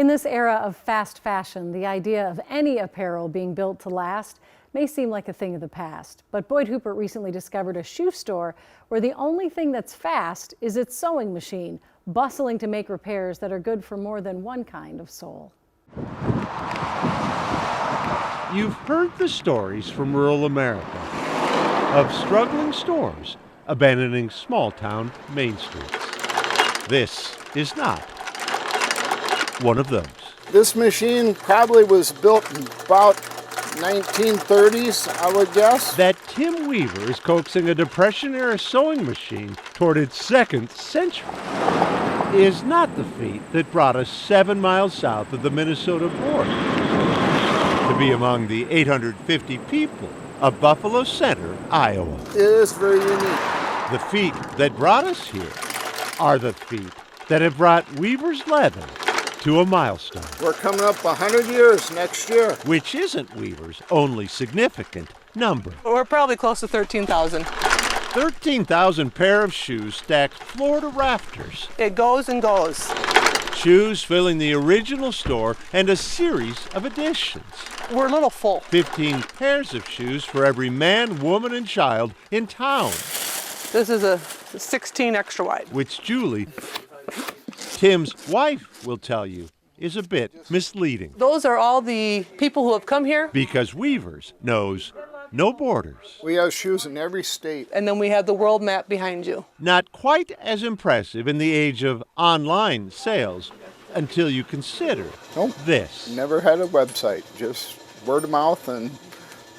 In this era of fast fashion, the idea of any apparel being built to last may seem like a thing of the past. But Boyd Hooper recently discovered a shoe store where the only thing that's fast is its sewing machine, bustling to make repairs that are good for more than one kind of sole. You've heard the stories from rural America of struggling stores abandoning small-town main streets. This is not one of those. This machine probably was built in about 1930s, I would guess. That Tim Weaver is coaxing a Depression-era sewing machine toward its second century is not the feat that brought us 7 miles south of the Minnesota border to be among the 850 people of Buffalo Center, Iowa. It is very unique. The feet that brought us here are the feet that have brought Weaver's Leather to a milestone. We're coming up 100 years next year. Which isn't Weaver's only significant number. We're probably close to 13,000. 13,000 pair of shoes stacked floor to rafters. It goes and goes. Shoes filling the original store and a series of additions. We're a little full. 15 pairs of shoes for every man, woman, and child in town. This is a 16 extra wide. Which Julie, Tim's wife, will tell you is a bit misleading. Those are all the people who have come here. Because Weaver's knows no borders. We have shoes in every state. And then we have the world map behind you. Not quite as impressive in the age of online sales until you consider this. Never had a website, just word of mouth and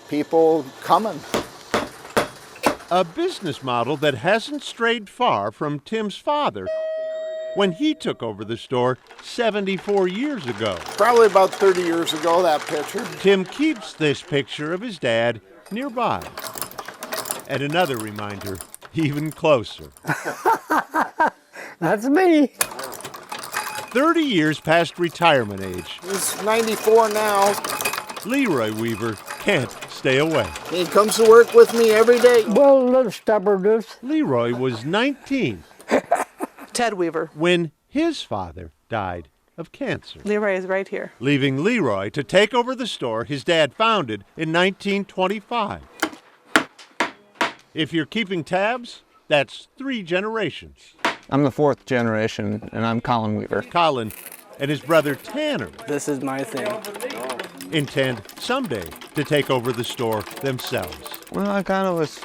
people coming. A business model that hasn't strayed far from Tim's father when he took over the store 74 years ago. Probably about 30 years ago, that picture. Tim keeps this picture of his dad nearby. And another reminder, even closer. That's me. 30 years past retirement age. He's 94 now. Leroy Weaver can't stay away. He comes to work with me every day. Well, a little stubbornness. Leroy was 19 Ted Weaver. when his father died of cancer, Leroy is right here. leaving Leroy to take over the store his dad founded in 1925. If you're keeping tabs, that's 3 generations. I'm the 4th generation, and I'm Colin Weaver. Colin and his brother Tanner This is my thing. intend someday to take over the store themselves. Well, I kind of was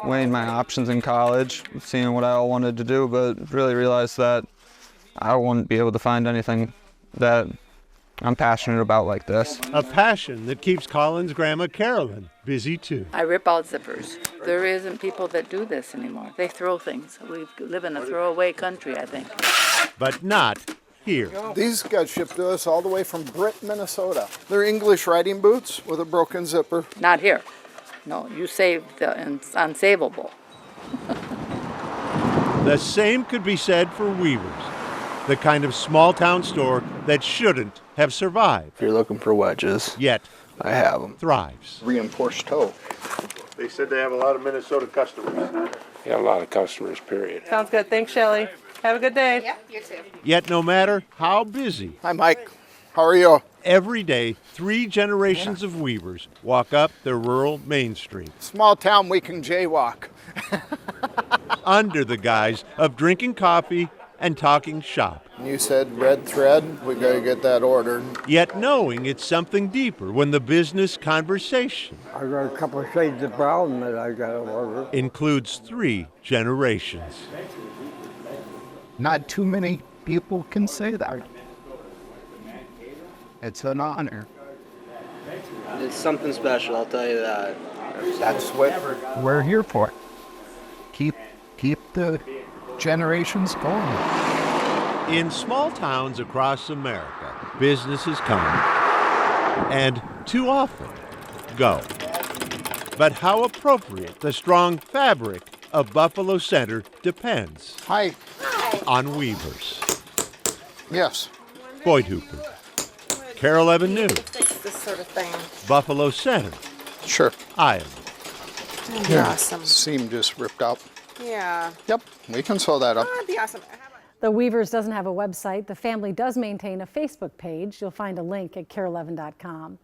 weighing my options in college, seeing what I all wanted to do, but really realized that I wouldn't be able to find anything that I'm passionate about like this. A passion that keeps Colin's grandma Carolyn busy too. I rip out zippers. There isn't people that do this anymore. They throw things. We live in a throwaway country, I think. But not here. These got shipped to us all the way from Britt, Minnesota. They're English riding boots with a broken zipper. Not here. No, you saved the unsavable. The same could be said for Weaver's, the kind of small-town store that shouldn't have survived, If you're looking for wedges, yet I have them. thrives. Reinforced toe. They said they have a lot of Minnesota customers. Yeah, a lot of customers, period. Sounds good. Thanks, Shelley. Have a good day. Yep, you too. Yet no matter how busy, Hi, Mike. How are you? every day 3 generations of Weavers walk up their rural main street Small town, we can jaywalk. under the guise of drinking coffee and talking shop, You said red thread. We gotta get that ordered. yet knowing it's something deeper when the business conversation I got a couple of shades of brown that I got to order. includes 3 generations. Not too many people can say that. It's an honor. It's something special, I'll tell you that. That's what We're here for. Keep the generations going. In small towns across America, businesses come and too often go. But how appropriate the strong fabric of Buffalo Center depends Hi. on Weavers. Yes. Boyd Hooper, Carol Evan News, This sort of thing. Buffalo Center, Sure. Iowa. That'd be awesome. Seam just ripped out. Yeah. Yep. We can sew that up. That'd be awesome. Though Weavers doesn't have a website, the family does maintain a Facebook page. You'll find a link at KARE11.com.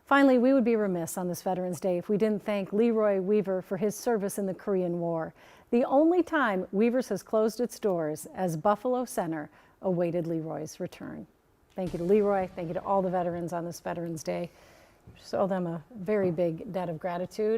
Finally, we would be remiss on this Veterans Day if we didn't thank Leroy Weaver for his service in the Korean War, the only time Weavers has closed its doors as Buffalo Center awaited Leroy's return. Thank you to Leroy. Thank you to all the veterans on this Veterans Day. Just owe them a very big debt of gratitude.